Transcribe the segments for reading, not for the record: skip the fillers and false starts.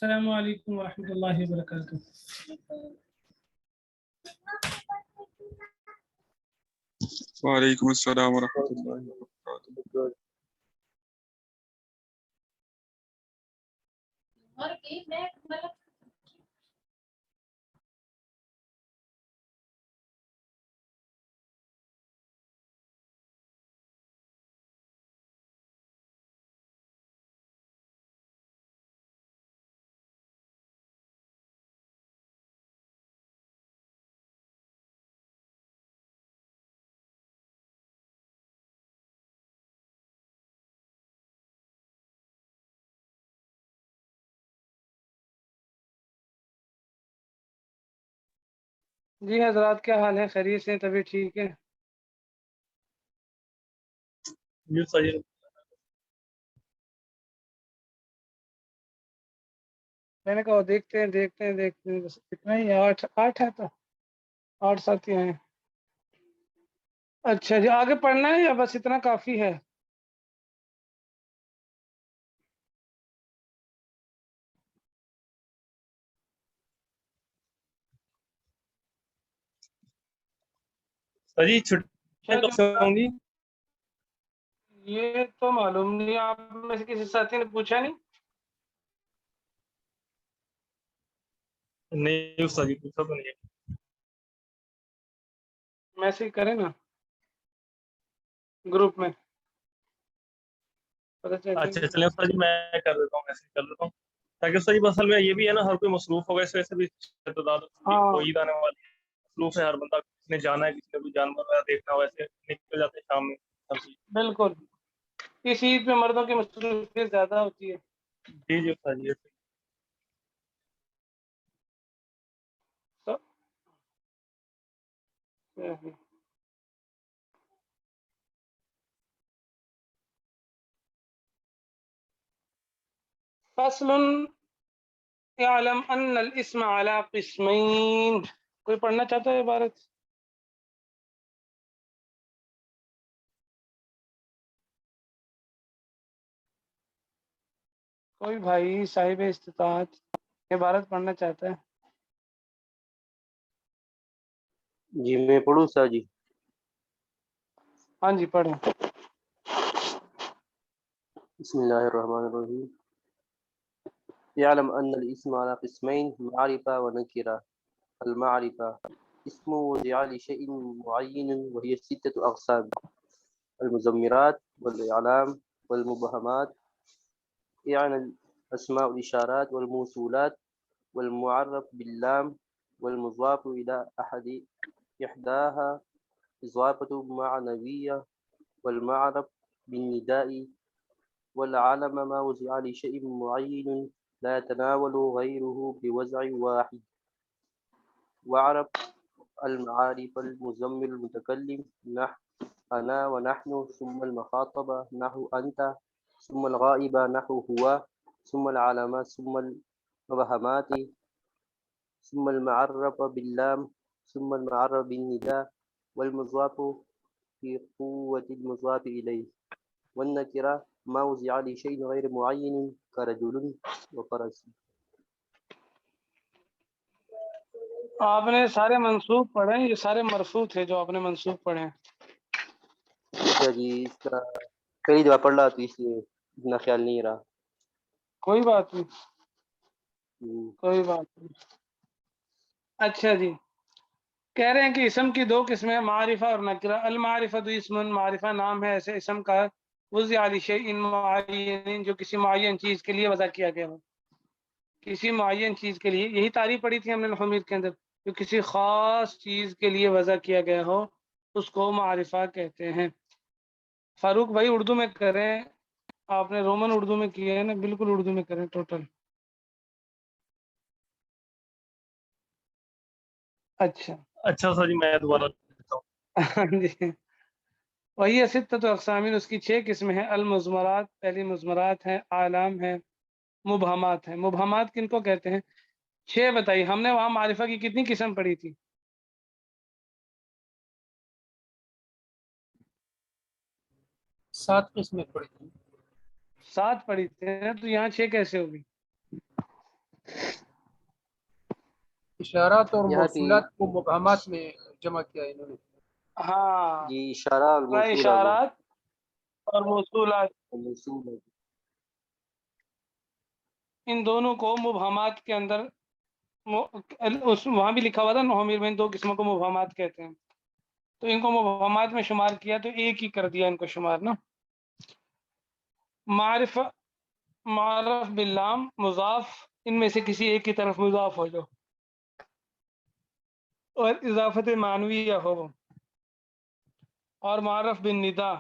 السلام علیکم ورحمۃ اللہ وبرکاتہ. وعلیکم السلام ورحمۃ اللہ وبرکاتہ. جی حضرات، کیا حال ہے؟ خیریت سے؟ طبیعت ٹھیک ہے؟ جی صحیح. میں نے کہا دیکھتے ہیں بس اتنا ہی ہے. 8 ہے تو 8 ساتھی ہیں. اچھا جی، آگے پڑھنا ہے یا بس اتنا کافی ہے؟ صحیح. چھٹیاں کب سے ہوں گی؟ یہ تو معلوم نہیں، آپ میں سے کسی ساتھی نے پوچھا نہیں؟ نہیں استاد جی، پوچھا تو نہیں ہے. میسج کریں نا گروپ میں، پتہ چلے. اچھا چلیں استاد جی، میں کر دیتا ہوں، میسج کر دیتا ہوں تاکہ استاد جی اصل میں یہ بھی ہے نا، ہر کوئی مصروف ہوگا. اس وجہ سے بھی ہاں عید آنے والی ہے، مصروف ہے ہر بندہ. کسی نے جانا ہے، کسی نے کوئی جانور وغیرہ دیکھنا ہو، ایسے نکل جاتے ہیں شام میں سب چیز. بالکل، اس عید میں مردوں کی مصروفیت زیادہ ہوتی ہے. جی جی استاد جی. فصل اعلم ان الاسم على قسمین. کوئی پڑھنا چاہتا ہے عبارت؟ کوئی بھائی صاحب استطاعت عبارت پڑھنا چاہتا ہے؟ جی میں پڑھوں سا جی. ہاں جی پڑھیں. بسم اللہ الرحمن الرحیم. يعلم أن الاسم على قسمين، معرفة ونكرة. المعرفة اسم وضع لشيء معين وهي 6 أقسام: المزمرات والإعلام والمبهمات، يعني الأسماء الإشارات والموصولات، والمعرف باللام، والمضاف إلى إحداها إضافة معنوية، والمعرف بالنداء، والعلم ما وضع لشيء معين لا يتناول غيره بوضع واحد. وعرف المعارف المزمل المتكلم نحو أنا ونحن، ثم المخاطبة نحو أنت، ثم الغائبة نحو هو، ثم العلامات، ثم المبهمات، ثم المعرف باللام، ثم المعرف بالنداء، والمضاف في قوة المضاف إليه، والنكرة ما وضع لشيء غير معين كرجل وفرس. آپ نے سارے منصوب پڑھے ہیں، یہ سارے مرفوع تھے جو آپ نے منصوب پڑھے ہیں. اچھا جی، اس کا پہلی دفعہ پڑھ رہا تو اس لیے اتنا خیال نہیں رہا. کوئی بات نہیں، کوئی بات نہیں. اچھا جی، کہہ رہے ہیں کہ اسم کی 2 قسمیں، معرفہ اور نکرہ. المعرفۃ اسم، معرفہ نام ہے ایسے اسم کا، وضع لشیء معین، جو کسی معین چیز کے لیے وضع کیا گیا ہو. کسی معین چیز کے لیے، یہی تعریف پڑھی تھی ہم نے حمید کے اندر، جو کسی خاص چیز کے لیے وضع کیا گیا ہو اس کو معرفہ کہتے ہیں. فاروق بھائی اردو میں کریں، آپ نے رومن اردو میں کیا ہے نا، بالکل اردو میں کریں ٹوٹل. اچھا سر جی، میں دوبارہ دیتا ہوں. جی، وہی 6 اقسام، اس کی 6 قسمیں ہیں. المزمرات، پہلی مزمرات ہیں، اعلام ہیں، مبہمات ہیں. مبہمات کن کو کہتے ہیں؟ 6 بتائیے. ہم نے وہاں معرفہ کی کتنی قسم پڑھی تھی؟ 7 قسمیں پڑھی تھی. 7 پڑھی تھی، تو یہاں 6 کیسے ہوگی؟ اشارات اور یہاں پہ موصولات کو مبہمات میں جمع کیا ہے انہوں نے. ہاں جی اشارہ اور نہ موصول ہے وہ اشارات اور موصولات، موصول ہے. ان دونوں کو مبہمات کے اندر وہاں بھی لکھا ہوا تھا نومیر میں 2 قسموں کو مبہمات کہتے ہیں، تو ان کو مبہمات میں شمار کیا تو ایک ہی کر دیا ان کو شمار نا. معرف باللام مضاف ان میں سے کسی ایک کی طرف مضاف ہو جو اور اضافت معنویہ ہو، اور معرف بن ندا.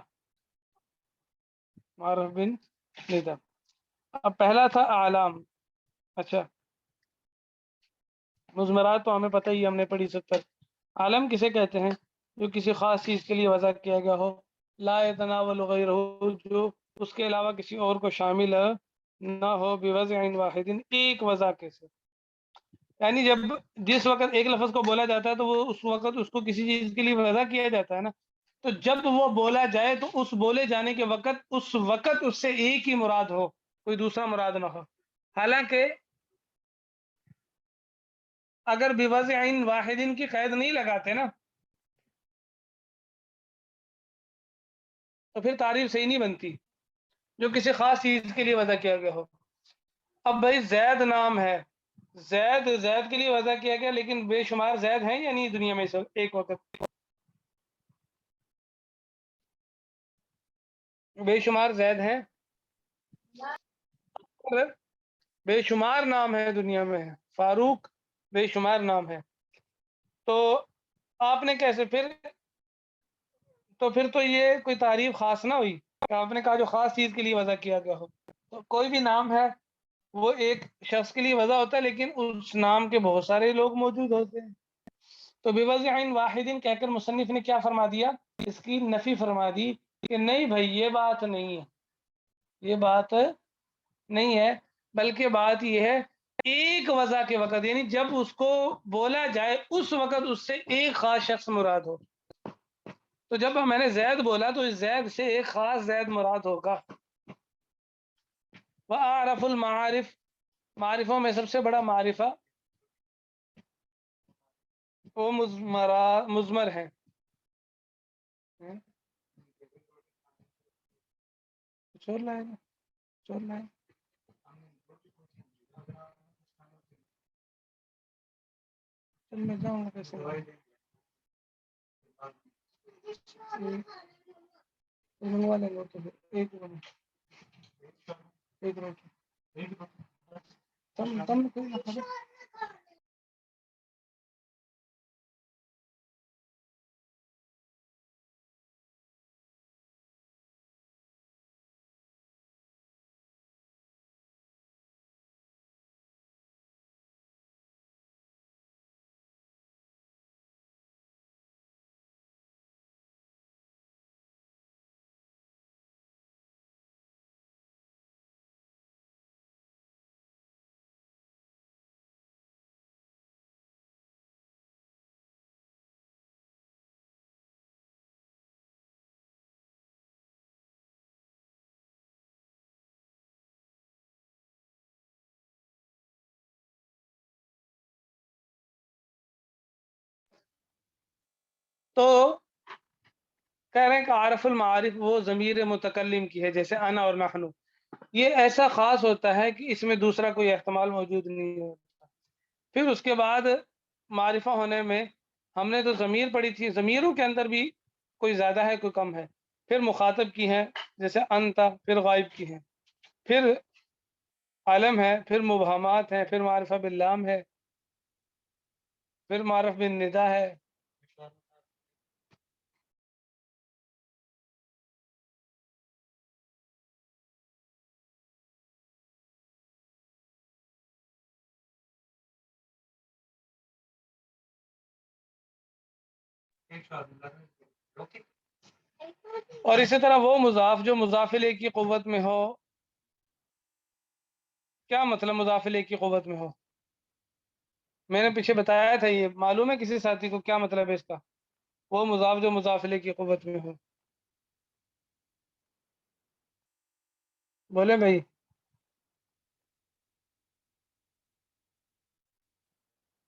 اب پہلا تھا اعلام. اچھا مضمرات تو ہمیں پتہ ہی، ہم نے پڑھی 70. عالم کسے کہتے ہیں؟ جو کسی خاص چیز کے لیے وضع کیا گیا ہو، لا يتناول غیرہ، جو اس کے علاوہ کسی اور کو شامل نہ ہو، بوضع واحد، ایک وضع کے سے. یعنی جس وقت ایک لفظ کو بولا جاتا ہے تو وہ اس وقت اس کو کسی چیز کے لیے وضع کیا جاتا ہے نا، تو جب وہ بولا جائے تو اس بولے جانے کے وقت اس سے ایک ہی مراد ہو، کوئی دوسرا مراد نہ ہو. حالانکہ اگر بوضع واحد کی قید نہیں لگاتے نا تو پھر تعریف صحیح نہیں بنتی، جو کسی خاص چیز کے لیے وضع کیا گیا ہو. اب بھائی زید نام ہے، زید کے لیے وضع کیا گیا، لیکن بے شمار زید ہیں یا نہیں دنیا میں ایک وقت؟ بے شمار زید ہیں، بے شمار نام ہے دنیا میں، فاروق بے شمار نام ہے. تو آپ نے کیسے پھر تو یہ کوئی تعریف خاص نہ ہوئی کہ آپ نے کہا جو خاص چیز کے لیے وضع کیا گیا ہو. تو کوئی بھی نام ہے وہ ایک شخص کے لیے وضع ہوتا ہے، لیکن اس نام کے بہت سارے لوگ موجود ہوتے ہیں. تو بوضع واحد کہہ کر مصنف نے کیا فرما دیا؟ اس کی نفی فرما دی کہ نہیں بھائی یہ بات نہیں ہے، یہ بات نہیں ہے، بلکہ بات یہ ہے ایک وضع کے وقت، یعنی جب اس کو بولا جائے اس وقت اس سے ایک خاص شخص مراد ہو. تو جب میں نے زید بولا تو اس زید سے ایک خاص زید مراد ہوگا. وَأَعْرَفُ المعارف، معارفوں میں سب سے بڑا معرفہ وہ مضمر ہے. چور لائے گا، چور لائے. چل میں جاؤں گا کیسے منگوا لیں گے. تو ایک منٹ تم کوئی نہ خبر. تو کہہ رہے ہیں کہ عارف المعارف وہ ضمیر متکلم کی ہے، جیسے انا اور نحنو. یہ ایسا خاص ہوتا ہے کہ اس میں دوسرا کوئی احتمال موجود نہیں ہوتا. پھر اس کے بعد معرفہ ہونے میں ہم نے تو ضمیر پڑھی تھی، ضمیروں کے اندر بھی کوئی زیادہ ہے کوئی کم ہے. پھر مخاطب کی ہیں جیسے انتا، پھر غائب کی ہیں، پھر عالم ہے، پھر مبہمات ہیں، پھر معرفہ باللام ہے، پھر معرف بن ندا ہے. اور اسی طرح وہ مضاف جو مضاف الیہ کی قوت میں ہو. کیا مطلب مضاف الیہ کی قوت میں ہو؟ میں نے پیچھے بتایا تھا، یہ معلوم ہے کسی ساتھی کو کیا مطلب ہے اس کا؟ وہ مضاف جو مضاف الیہ کی قوت میں ہو. بولے بھائی.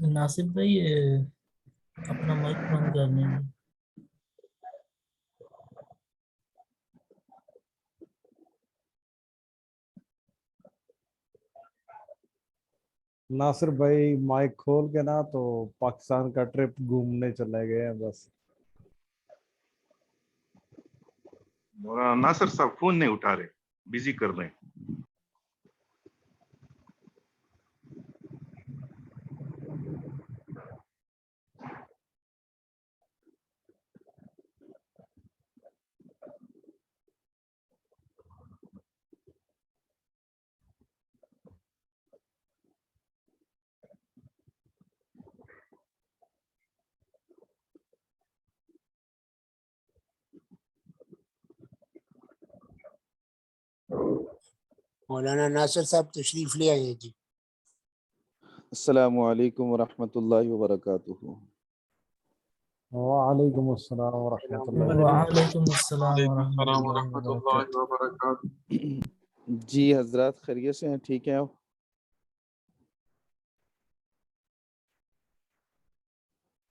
ناصر بھائی اپنا مائک بند کر لیں گے. ناصر بھائی مائک کھول کے نا تو پاکستان کا ٹرپ گھومنے چلے گئے ہیں بس. ناصر صاحب فون نہیں اٹھا رہے, بزی کر رہے ہیں. مولانا ناصر صاحب تشریف لے آئے جی. السلام علیکم ورحمۃ اللہ وبرکاتہ. وعلیکم السلام ورحمۃ اللہ. وعلیکم السلام ورحمۃ اللہ وبرکاتہ. جی حضرات خیریت سے ہیں, ٹھیک ہیں آپ؟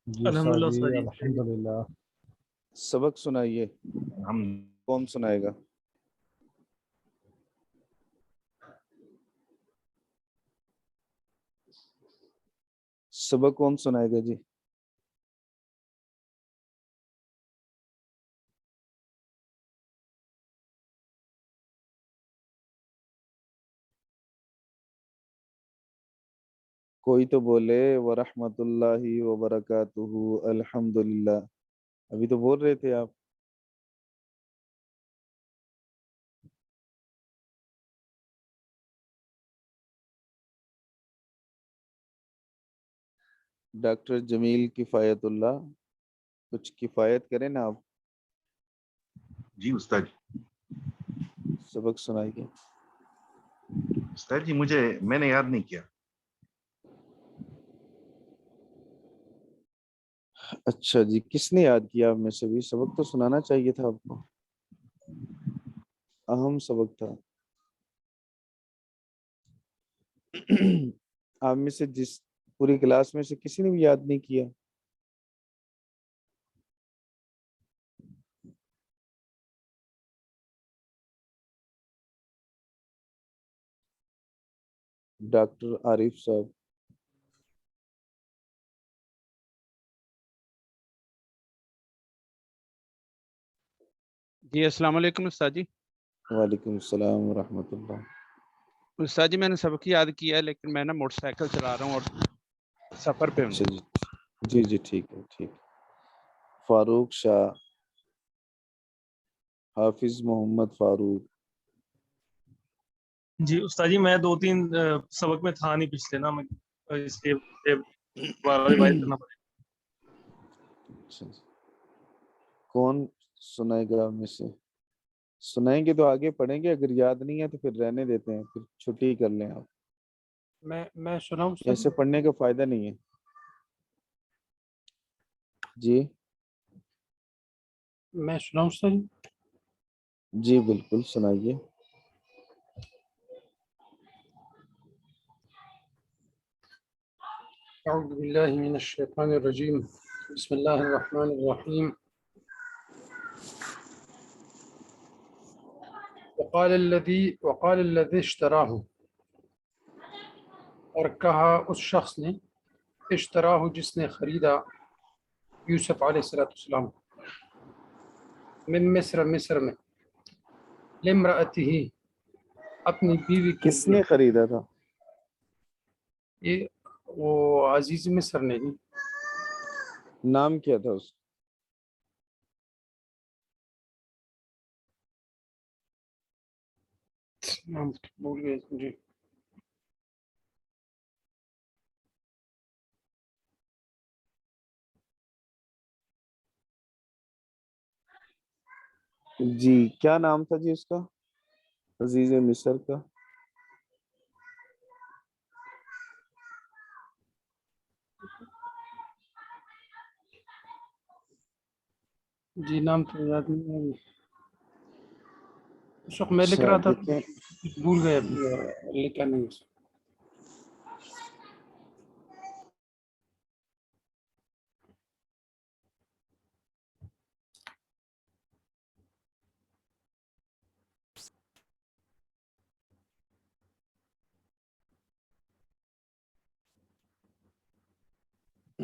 جی الحمدللہ جی سر. الحمدللہ. سبق سنائیے, ہم کون سنائے گا؟ سبق کون سنائے گا جی؟ کوئی تو بولے ورحمۃ اللہ وبرکاتہ. الحمدللہ, ابھی تو بول رہے تھے آپ. ڈاکٹر جمیل کفایت اللہ, کچھ کفایت کریں نا آپ, جی استاد. سبق سنائیے. استاد جی میں نے یاد نہیں کیا. اچھا جی, کس نے یاد کیا آپ میں سے بھی؟ سبق تو سنانا چاہیے تھا آپ کو, اہم سبق تھا. آپ میں سے جس پوری کلاس میں سے کسی نے بھی یاد نہیں کیا؟ ڈاکٹر عارف صاحب. جی السلام علیکم استاد جی. وعلیکم السلام ورحمۃ اللہ. استاد جی میں نے سبق یاد کیا ہے, لیکن میں نا موٹر سائیکل چلا رہا ہوں اور سفر پہ ہوں. اچھا جی, جی جی ٹھیک ہے, ٹھیک. فاروق شاہ, حافظ محمد فاروق. جی استاد جی میں 2-3 سبق میں تھا نہیں پچھلے نا, میں اس لیے دوبارہ ریوائز کرنا پڑے. اچھا جی, کون سنائے گا آپ میں سے؟ سنائیں گے تو آگے پڑھیں گے, اگر یاد نہیں ہے تو پھر رہنے دیتے ہیں, پھر چھٹی کر لیں آپ. میں سناؤں سر؟ ایسے پڑھنے کا فائدہ نہیں ہے. جی میں سناؤں سر؟ جی بالکل سنائیے. اعوذ باللہ من الشیطان الرجیم. بسم اللہ الرحمن الرحیم. وقال الذی اشتراہ, اور کہا اس شخص نے, اشتراہ جس نے خریدا, یوسف علیہ السلام, من مصر مصر میں, لامرأتہ اپنی بیوی کے کس لیے. نے خریدا تھا؟ یہ وہ عزیز مصر نے. نام کیا تھا اس کا؟ نام بھول گئے جی. جی کیا نام تھا جی اس کا, عزیز مصر کا؟ جی نام تو یاد نہیں ہے, اس وقت میں لکھ اچھا رہا تھا, دیکھیں, بھول گئے, لکھا نہیں.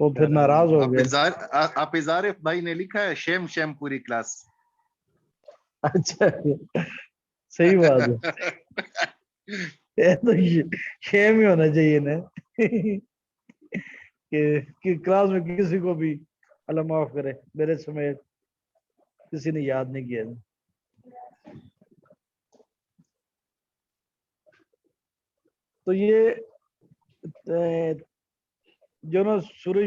وہ پھر ناراض ہو گئے. آپ اظہار بھائی نے لکھا ہے شیم شیم پوری کلاس. اچھا صحیح بات ہے. یہ تو شیم ہی ہونا چاہیے نا کہ کلاس میں کسی کو بھی اللہ معاف کرے میرے سمیت کسی نے یاد نہیں کیا. تو یہ جو نا سورہ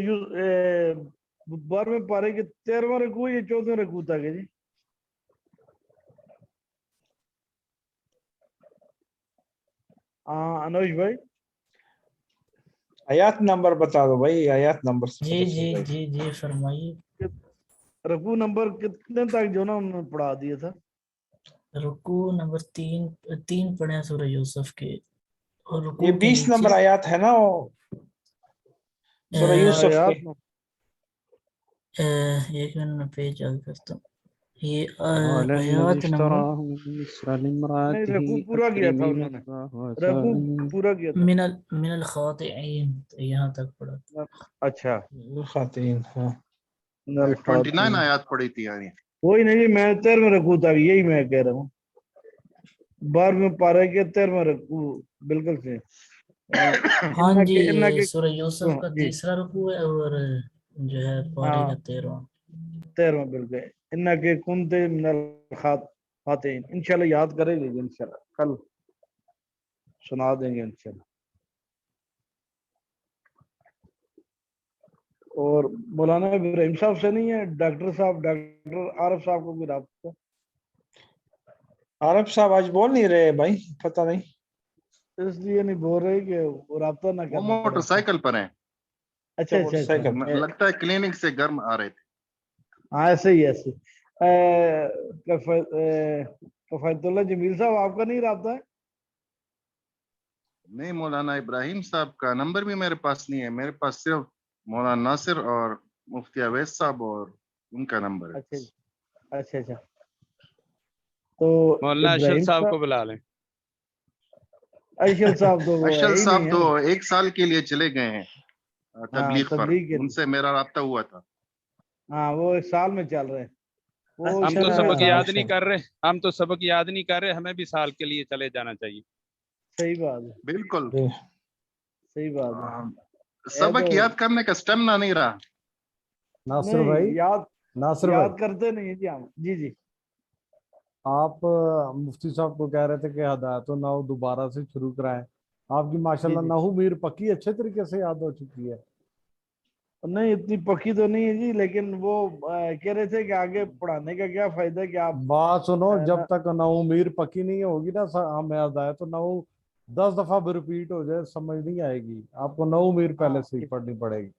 12ویں پارے کے 13واں رکوع یا 14واں رکوع تک ہے جی. انوش بھائی آیات نمبر بتا دو بھائی, آیات نمبر. جی جی جی جی فرمائیے. رکوع نمبر کتنے تک جو نا انہوں نے پڑھا دیا تھا؟ رکوع نمبر 3 پڑھے ہیں سورہ یوسف کے, اور یہ رکوع کے 20 نمبر آیات ہے نا سورہ یوسف کے. ایک منٹ میں پیج یاد کرتا ہوں. یہ آیات نمبر رکوع پورا کیا تھا انہوں نے, رکوع پورا کیا تھا. من الخاطئین یہاں تک پڑھا. اچھا خاتین. ہاں 29 آیات پڑھی تھی یعنی. وہی نہیں, میں 13ویں رکوع تک یہی میں کہہ رہا ہوں. 12ویں پارے کے 13واں رکوع بالکل سے. ہاں جی سورہ یوسف کا 3 رکوع ہے اور جو ہے پارے کا 13واں بالکل. انہ کے کنتے من الخاطئین انشاءاللہ یاد کریں گے انشاءاللہ, کل سنا دیں گے انشاءاللہ. اور مولانا ابراہیم صاحب سے نہیں ہے ڈاکٹر صاحب, ڈاکٹر عارف صاحب کو بھی رابطہ؟ عارف صاحب آج بول نہیں رہے بھائی, پتہ نہیں اس لیے نہیں بول رہے کہ وہ رابطہ نہ کرنا. وہ موٹر سائیکل پر ہیں. اچھا اچھا لگتا ہے کلینک سے گرم آ رہے تھے. ہاں ایسے ہی ایسے. کفایت اللہ جمیل صاحب آپ کا نہیں رابطہ ہے؟ نہیں, مولانا ابراہیم صاحب کا نمبر بھی میرے پاس نہیں ہے. میرے پاس صرف مولانا ناصر اور مفتی اویس صاحب اور ان کا نمبر ہے. اچھا اچھا. تو مولانا اشل صاحب کو بلا لیں. اشل صاحب تو اشل صاحب تو 1 سال کے لیے چلے گئے ہیں تبلیغ پر. ان سے میرا رابطہ ہوا تھا. ہاں وہ 1 سال میں چل رہے ہیں. ہم تو سبق یاد نہیں کر رہے, ہمیں بھی سال کے لیے چلے جانا چاہیے. صحیح بات ہے, بالکل صحیح بات ہے. سبق یاد کرنے کا سٹیمنا نہیں رہا. ناصر بھائی, یاد کرتے نہیں جی ہم. جی جی آپ مفتی صاحب کو کہہ رہے تھے کہ ہدایت النحو دوبارہ سے شروع کرائیں. آپ کی ماشاءاللہ نحو میر پکی اچھے طریقے سے یاد ہو چکی ہے. نہیں اتنی پکی تو نہیں ہے جی, لیکن وہ کہہ رہے تھے کہ آگے پڑھانے کا کیا فائدہ ہے کہ آپ بات سنو, جب تک نحو میر پکی نہیں ہوگی نا ہمیں ہدایت النحو 10 دفعہ بھی ریپیٹ ہو جائے سمجھ نہیں آئے گی. آپ کو نحو میر پہلے سے ہی پڑھنی پڑے گی.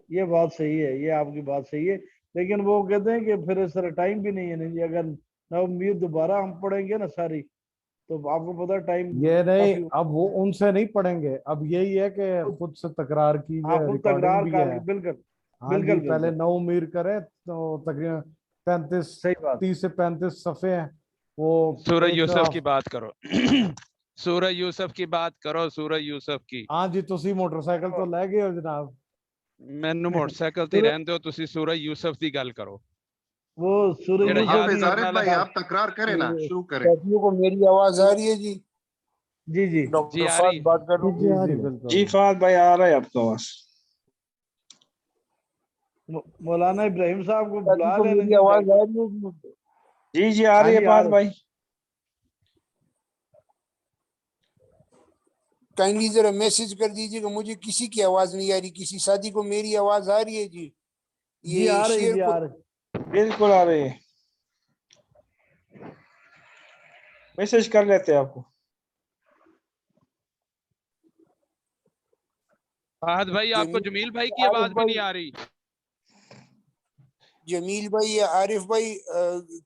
یہ بات صحیح ہے, یہ آپ کی بات صحیح ہے, لیکن وہ کہتے ہیں کہ پھر اس طرح ٹائم بھی نہیں ہے. نہیں اگر نحو میر دوبارہ ہم پڑھیں گے نا ساری, تو آپ کو پتا ٹائم یہ نہیں, اب وہ ان سے نہیں پڑھیں گے. اب یہی ہے کہ خود سے تکرار کیجئے, خود ریکارڈنگ تکرار بھی کر ہے. بالکل. ہاں جی, پہلے نحو میر کریں تو تقریباً 30 سے 35 صفحے ہیں. وہ سورہ یوسف کی بات کرو, سورہ یوسف کی بات کرو, سورہ یوسف کی. ہاں جی, تسی موٹر سائیکل تو لے گئے ہو جناب. ਮੈਨੂੰ ਮੋਟਰਸਾਈਕਲ ਤੇ ਰਹਿੰਦੇ ਹੋ, ਤੁਸੀਂ ਸੂਰਾ ਯੂਸਫ ਦੀ ਗੱਲ ਕਰੋ. وہ سورہ یوسف بھائی آپ تکرار کریں نا, شروع کریں. ساتھیوں کو میری آواز آ رہی ہے جی؟ جی جی ڈاکٹر فہد بات کر رہا ہوں. جی فہد بھائی آ رہا ہے آپ کو آواز. مولانا ابراہیم صاحب کو بلا ساتھی کو لینا میری آواز آ رہی ہے جی؟ جی آ رہی ہے فہد بھائی. کائنڈلی ذرا میسج کر دیجیے کہ مجھے کسی کی آواز نہیں آ رہی. کسی ساتھی کو میری آواز آ رہی ہے جی؟ جی آ رہی, جی آ رہی, بالکل آ رہی ہے. میسج کر لیتے ہیں آپ کو. فہد بھائی آپ کو جمیل بھائی کی آواز بھی نہیں آ رہی. جمیل بھائی یا عارف بھائی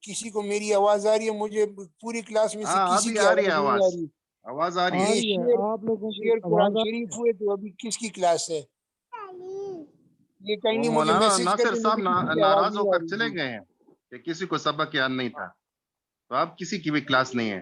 کسی کو میری آواز آ رہی ہے؟ مجھے پوری کلاس میں سے کسی کی آواز نہیں آ رہی. آواز آ رہی ہے. آپ لوگوں کی شیر قرآن شریف ہوئے تو ابھی کس کی کلاس ہے یہ کہیں مجھے مولانا میسج کر ناصر کے صاحب مجھے کسی کی آواز ناراض ہو نہیں آ کر رہی چلے جی. گئے ہیں کہ کسی کو سبق یاد نہیں تھا, تو آپ کسی کی بھی کلاس نہیں ہے.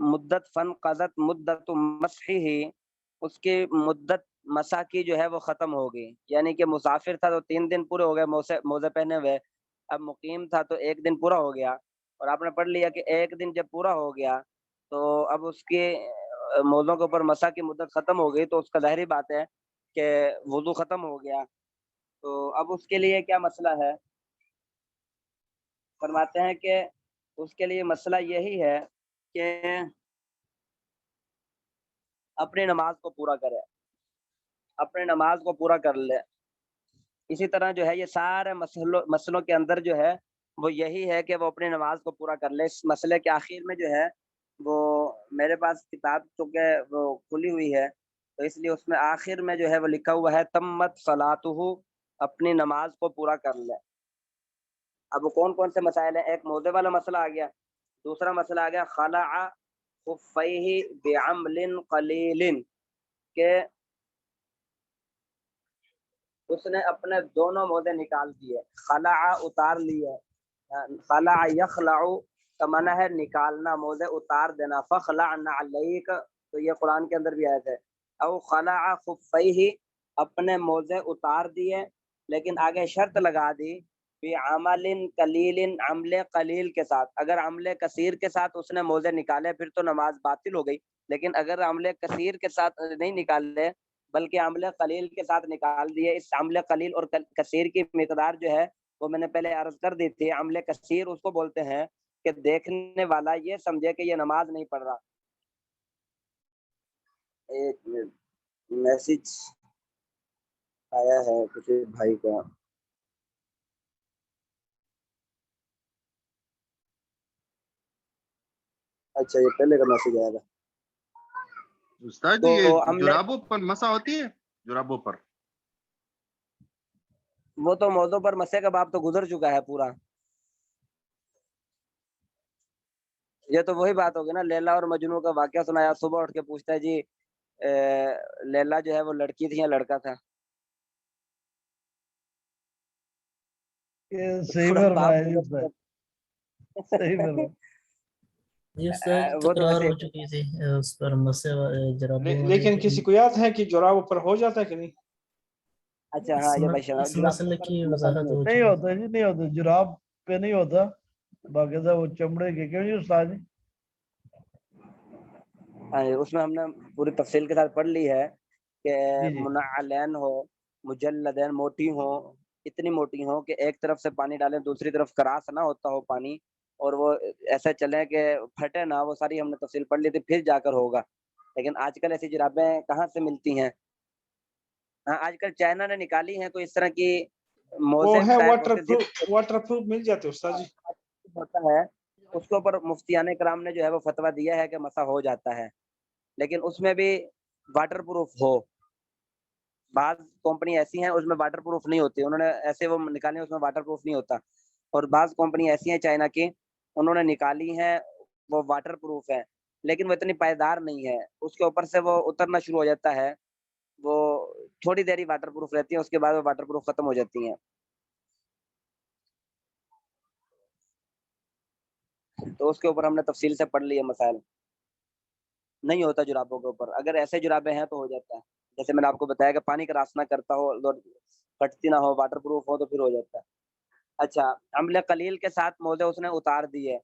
مدت فن قضت مدت مسح ہی، اس کی مدت مسح کی جو ہے وہ ختم ہو گئی، یعنی کہ مسافر تھا تو 3 دن پورے ہو گئے موزے پہنے ہوئے، اب مقیم تھا تو 1 دن پورا ہو گیا، اور آپ نے پڑھ لیا کہ 1 دن جب پورا ہو گیا تو اب اس کے موزوں کے اوپر مسح کی مدت ختم ہو گئی، تو اس کا ظاہری بات ہے کہ وضو ختم ہو گیا، تو اب اس کے لیے کیا مسئلہ ہے؟ فرماتے ہیں کہ اس کے لیے مسئلہ یہی ہے کہ اپنی نماز کو پورا کرے، اپنی نماز کو پورا کر لے۔ اسی طرح جو ہے یہ سارے مسئلوں کے اندر جو ہے وہ یہی ہے کہ وہ اپنی نماز کو پورا کر لے۔ اس مسئلے کے آخر میں جو ہے وہ میرے پاس کتاب چونکہ وہ کھلی ہوئی ہے تو اس لیے اس میں آخر میں جو ہے وہ لکھا ہوا ہے تمت صلاتہ، اپنی نماز کو پورا کر لے۔ اب وہ کون کون سے مسائل ہیں؟ ایک موضع والا مسئلہ آ گیا، دوسرا مسئلہ آ گیا خلع خفیہ بعمل قلیل، کہ اس نے اپنے دونوں موزے نکال دیے، خلع اتار لیے، خلع یخلع کا معنی ہے نکالنا، موزے اتار دینا، فخلع نعلیک تو یہ قرآن کے اندر بھی آیت ہے، او خلع خفیہ اپنے موزے اتار دیے، لیکن آگے شرط لگا دی بعمل قلیل، عمل قلیل کے ساتھ۔ اگر عمل کثیر کے ساتھ اس نے موزے نکالے پھر تو نماز باطل ہو گئی، لیکن اگر عمل کثیر کے ساتھ نہیں نکالے بلکہ عمل قلیل کے ساتھ نکال دیے، اس عمل قلیل اور کثیر کی مقدار جو ہے وہ میں نے پہلے عرض کر دی تھی، عمل کثیر اس کو بولتے ہیں کہ دیکھنے والا یہ سمجھے کہ یہ نماز نہیں پڑھ رہا۔ ایک میسج آیا ہے کسی بھائی کا، اچھا یہ پہلے کا میسج آیا تھا۔ استاد جی یہ جرابوں پر مسح ہوتی ہے؟ جرابوں پر وہ تو موضوع پر مسح کا باب تو گزر چکا ہے پورا، یہ تو وہی بات ہوگی نا، لیلا اور مجنوں کا واقعہ سنایا، صبح اٹھ کے پوچھتا ہے جی لیلا جو ہے وہ لڑکی تھی یا لڑکا تھا؟ صحیح فرمایا جی استاد، صحیح فرمایا۔ یہ تکرار ہو چکی تھی اس پر مسح جرابوں، لیکن کسی کو یاد ہے کہ جرابوں پر ہو جاتا ہے کہ نہیں؟ اچھا ہاں یہ اس مسئلے کی وضاحت ہو نہیں ہوتا جی، نہیں ہوتا، جراب پہ نہیں ہوتا، باقاعدہ وہ چمڑے کے، کیوں جی استاد جی؟ اس میں ہم نے پوری تفصیل کے ساتھ پڑھ لی ہے کہ منعلین ہو، مجلدین موٹی ہو، اتنی موٹی ہو کہ ایک طرف سے پانی ڈالیں دوسری طرف کراس نہ ہوتا ہو پانی، اور وہ ایسے چلیں کہ پھٹے نہ، وہ ساری ہم نے تفصیل پڑھ لی تھی، پھر جا کر ہوگا۔ لیکن آج کل ایسی جرابیں کہاں سے ملتی ہیں؟ ہاں آج کل چائنا نے نکالی ہیں کوئی اس طرح کی وہ ہے واٹر پروف مل جاتے استاد جی، ہوتا ہے اس کے اوپر مفتیان کرام نے جو ہے وہ فتویٰ دیا ہے کہ مسح ہو جاتا ہے، لیکن اس میں بھی واٹر پروف ہو۔ بعض کمپنی ایسی ہیں اس میں واٹر پروف نہیں ہوتی، انہوں نے ایسے وہ نکالے اس میں واٹر پروف نہیں ہوتا، اور بعض کمپنی ایسی ہیں چائنا کی انہوں نے نکالی ہیں وہ واٹر پروف ہے، لیکن وہ اتنی پائیدار نہیں ہے، اس کے اوپر سے وہ اترنا شروع ہو جاتا ہے، وہ تھوڑی دیر ہی واٹر پروف رہتی ہیں، اس کے بعد وہ واٹر پروف ختم ہو جاتی ہیں۔ تو اس کے اوپر ہم نے تفصیل سے پڑھ لیے مسائل، نہیں ہوتا جرابوں کے اوپر، اگر ایسے جرابیں ہیں تو ہو جاتا ہے، جیسے میں نے آپ کو بتایا کہ پانی کا راستہ کرتا ہو اور پھٹتی نہ ہو، واٹر پروف ہو تو پھر ہو جاتا ہے۔ اچھا عمل قلیل کے ساتھ موزے اس نے اتار دیے،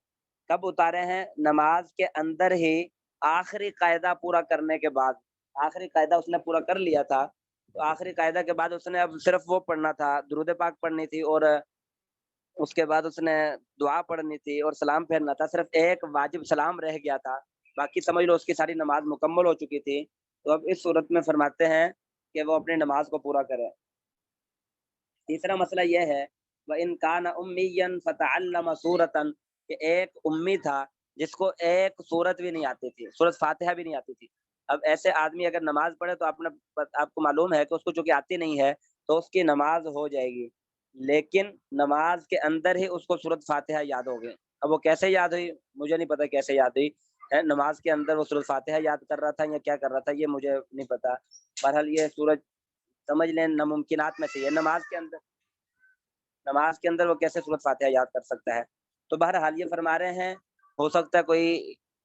کب اتارے ہیں؟ نماز کے اندر ہی، آخری قاعدہ پورا کرنے کے بعد، آخری قاعدہ اس نے پورا کر لیا تھا تو آخری قاعدہ کے بعد اس نے اب صرف وہ پڑھنا تھا، درود پاک پڑھنی تھی، اور اس کے بعد اس نے دعا پڑھنی تھی اور سلام پھیرنا تھا، صرف ایک واجب سلام رہ گیا تھا، باقی سمجھ لو اس کی ساری نماز مکمل ہو چکی تھی۔ تو اب اس صورت میں فرماتے ہیں کہ وہ اپنی نماز کو پورا کرے۔ تیسرا مسئلہ یہ ہے وَإِنْ كَانَ أُمِّيًّا فَتَعَلَّمَ سُورَةً، کہ ایک امی تھا جس کو ایک سورت بھی نہیں آتی تھی، سورت فاتحہ بھی نہیں آتی تھی۔ اب ایسے آدمی اگر نماز پڑھے تو آپ کو معلوم ہے کہ اس کو چونکہ آتی نہیں ہے تو اس کی نماز ہو جائے گی، لیکن نماز کے اندر ہی اس کو سورت فاتحہ یاد ہو گئی۔ اب وہ کیسے یاد ہوئی مجھے نہیں پتا، کیسے یاد ہوئی، نماز کے اندر وہ سورت فاتحہ یاد کر رہا تھا یا کیا کر رہا تھا یہ مجھے نہیں پتا، بہرحال یہ سورج سمجھ لیں ناممکنات میں سے ہے، نماز کے اندر وہ کیسے سورت فاتحہ یاد کر سکتا ہے؟ تو بہرحال یہ فرما رہے ہیں ہو سکتا ہے کوئی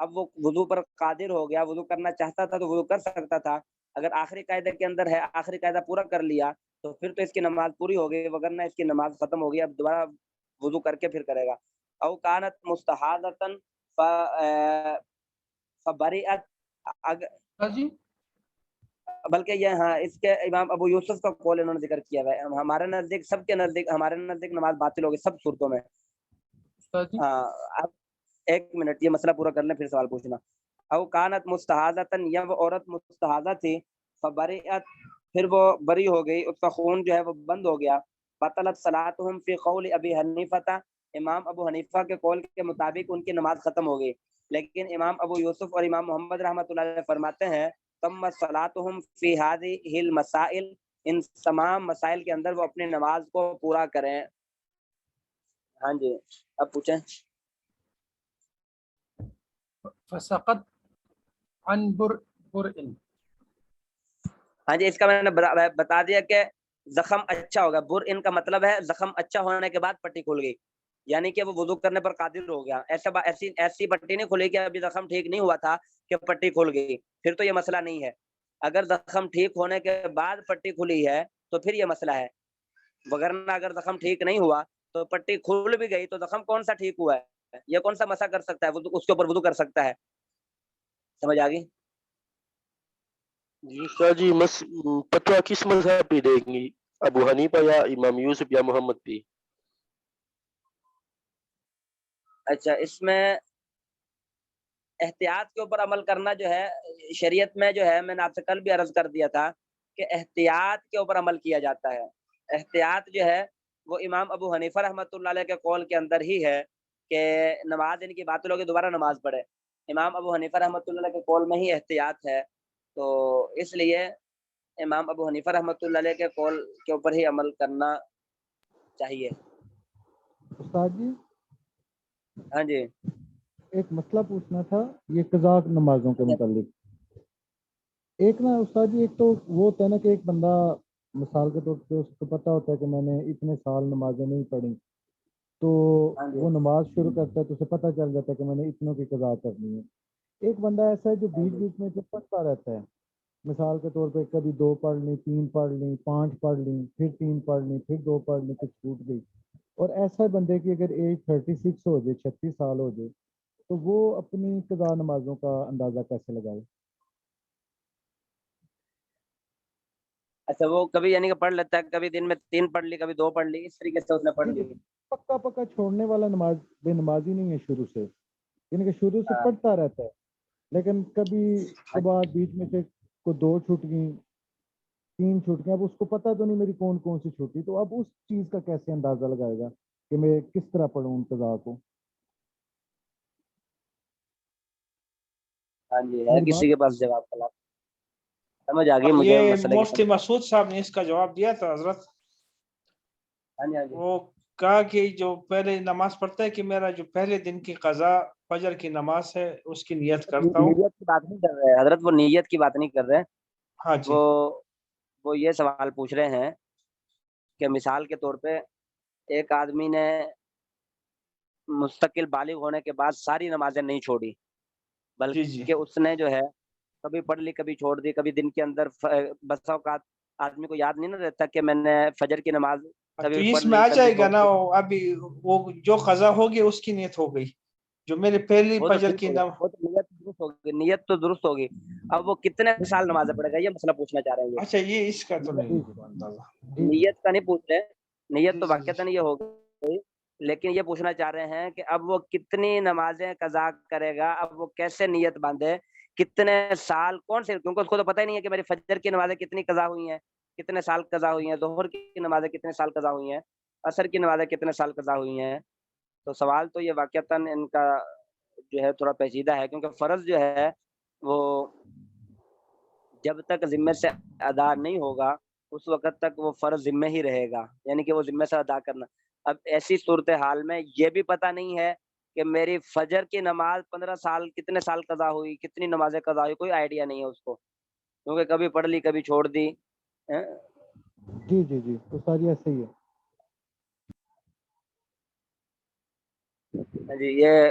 اب وہ وضو پر قادر ہو گیا, وضو کرنا چاہتا تھا تو وضو کر سکتا تھا. اگر آخری قاعدے کے اندر ہے, آخری قاعدہ پورا کر لیا تو پھر تو اس کی نماز پوری ہو گئی, وگرنہ اس کی نماز ختم ہو گئی, اب دوبارہ وضو کر کے پھر کرے گا. او کانت مستحاضۃ فبرئت, جی بلکہ یہ ہاں اس کے امام ابو یوسف کا قول انہوں نے ذکر کیا ہے. ہمارے نزدیک, سب کے نزدیک, ہمارے نزدیک نماز باطل ہوگی سب صورتوں میں. ہاں اب ایک منٹ یہ مسئلہ پورا کر لیں پھر سوال پوچھنا. او کانت مستحاضۃ, یا وہ عورت مستحاضہ تھی, فبرئت, پھر وہ بری ہو گئی, اس کا خون جو ہے وہ بند ہو گیا. بطلت صلاتہم فی قول ابی حنیفہ, امام ابو حنیفہ کے قول کے مطابق ان کی نماز ختم ہو گئی. لیکن امام ابو یوسف اور امام محمد رحمۃ اللہ علیہ فرماتے ہیں تم صلاتہم فی ہذہ المسائل, ان تمام مسائل کے اندر وہ اپنی نماز کو پورا کریں. ہاں جی اب پوچھیں. فسقط عن برء. ہاں جی اس کا میں نے بتا دیا کہ زخم اچھا ہوگا. برء کا مطلب ہے زخم اچھا ہونے کے بعد پٹی کھل گئی, یعنی کہ وہ وضو کرنے پر قادر ہو گیا. ایسی پٹی نہیں کھلی کہ ابھی زخم ٹھیک نہیں ہوا تھا کہ پٹی کھل گئی, پھر تو یہ مسئلہ نہیں ہے. اگر زخم ٹھیک ہونے کے بعد پٹی کھلی ہے تو پھر یہ مسئلہ ہے, وگرنہ اگر زخم ٹھیک نہیں ہوا تو پٹی کھل بھی گئی تو زخم کون سا ٹھیک ہوا ہے, یہ کون سا مسح کر سکتا ہے, اس کے اوپر وضو کر سکتا ہے. سمجھ آ گئی؟ جی استاد جی فتویٰ کس مذہب پہ دیں گی, ابو حنیفہ یا امام یوسف یا محمد پہ؟ اچھا اس میں احتیاط کے اوپر عمل کرنا جو ہے شریعت میں جو ہے, میں نے آپ سے کل بھی عرض کر دیا تھا کہ احتیاط کے اوپر عمل کیا جاتا ہے. احتیاط جو ہے وہ امام ابو حنیفہ رحمۃ اللہ علیہ کے قول کے اندر ہی ہے کہ نماز ان کی باطل ہوگی دوبارہ نماز پڑھے. امام ابو حنیفہ رحمۃ اللہ علیہ کے قول میں ہی احتیاط ہے, تو اس لیے امام ابو حنیفہ رحمۃ اللہ علیہ کے قول کے اوپر ہی عمل کرنا چاہیے. استاد جی ہاں جی ایک مسئلہ پوچھنا تھا یہ قضا نمازوں کے متعلق. ایک نا استاد جی, ایک تو وہ ہوتا ہے نا کہ ایک بندہ مثال کے طور پہ اس کو پتہ ہوتا ہے کہ میں نے اتنے سال نمازیں نہیں پڑھی, تو وہ نماز شروع کرتا ہے تو اسے پتہ چل جاتا ہے کہ میں نے اتنوں کی قضا کرنی ہے. ایک بندہ ایسا ہے جو بیچ بیچ میں جو پڑھتا رہتا ہے, مثال کے طور پہ کبھی 2 پڑھ لی, 3 پڑھ لی, 5 پڑھ لی, پھر 3 پڑھ لی, پھر 2 پڑھ لی, کچھ چھوٹ گئی. اور ایسا بندے کی اگر ایج 36 ہو جائے, 36 سال ہو جائے, تو وہ اپنی قضا نمازوں کا اندازہ کیسے لگائے؟ اچھا وہ کبھی یعنی کہ پڑھ لیتا ہے, کبھی دن میں 3 پڑھ لی, کبھی 2 پڑھ لی, اس طریقے سے اس نے پڑھ لی. پکا چھوڑنے والا نماز بے نمازی نہیں ہے شروع سے, یعنی کہ شروع سے پڑھتا رہتا ہے, لیکن کبھی کبھار بیچ میں سے کو 2 چھوٹ گئی, 3 چھوٹ گئی, اب اس کو پتہ تو نہیں میری کون کون سی چھوٹی, تو اب اس چیز کا کیسے اندازہ لگائے گا کہ میں کس طرح پڑھوں ان قضا کو؟ ہاں جی ہے کسی کے پاس جواب؟ سمجھ آ گئی مجھے یہ مسئلے مفتی مسعود صاحب نے اس کا جواب دیا تھا حضرت. وہ کہا کہ جو پہلے نماز پڑھتا ہے کہ میرا جو پہلے دن کی قضا فجر کی نماز ہے اس کی نیت کرتا ہوں. نیت کی بات نہیں کر رہے حضرت, وہ نیت کی بات نہیں کر رہے. ہاں جی وہ یہ سوال پوچھ رہے ہیں کہ مثال کے طور پہ ایک آدمی نے مستقل بالغ ہونے کے بعد ساری نمازیں نہیں چھوڑی, بلکہ اس نے جو ہے کبھی پڑھ لی, کبھی چھوڑ دی, کبھی دن کے اندر بسا اوقات آدمی کو یاد نہیں نہ رہتا کہ میں نے فجر کی نماز تو کبھی اس میں آ جائے گا نا, ابھی وہ جو قضا ہوگی اس کی نیت ہو گئی, جو میرے پہلی فجر کی نیت تو درست ہوگی. اب وہ کتنے سال نمازیں پڑھے گا یہ مسئلہ پوچھنا چاہ رہے ہیں. اچھا یہ اس کا تو نہیں نیت کا نہیں پوچھ رہے, نیت تو واقعتاً یہ ہوگی, لیکن یہ پوچھنا چاہ رہے ہیں کہ اب وہ کتنی نمازیں قضا کرے گا, اب وہ کیسے نیت باندھے, کتنے سال کون سے, کیونکہ اس کو تو پتہ ہی نہیں ہے کہ میری فجر کی نمازیں کتنی قضا ہوئی ہیں, کتنے سال قضا ہوئی ہیں, ظہر کی نمازیں کتنے سال قضا ہوئی ہیں, عصر کی نمازیں کتنے سال قضا ہوئی ہیں. تو سوال تو یہ واقعتاً ان کا جو ہے تھوڑا پیچیدہ ہے, کیونکہ فرض جو ہے وہ جب تک ذمے سے ادا نہیں ہوگا اس وقت تک وہ فرض ذمے ہی رہے گا, یعنی کہ وہ ذمے سے ادا کرنا. اب ایسی صورتحال میں یہ بھی پتہ نہیں ہے کہ میری فجر کی نماز 15 سال کتنے سال قضا ہوئی, کتنی نمازیں قضا ہوئی, کوئی آئیڈیا نہیں ہے اس کو, کیونکہ کبھی پڑھ لی کبھی چھوڑ دی. جی تو ساری ایسے ہی ہے. جی یہ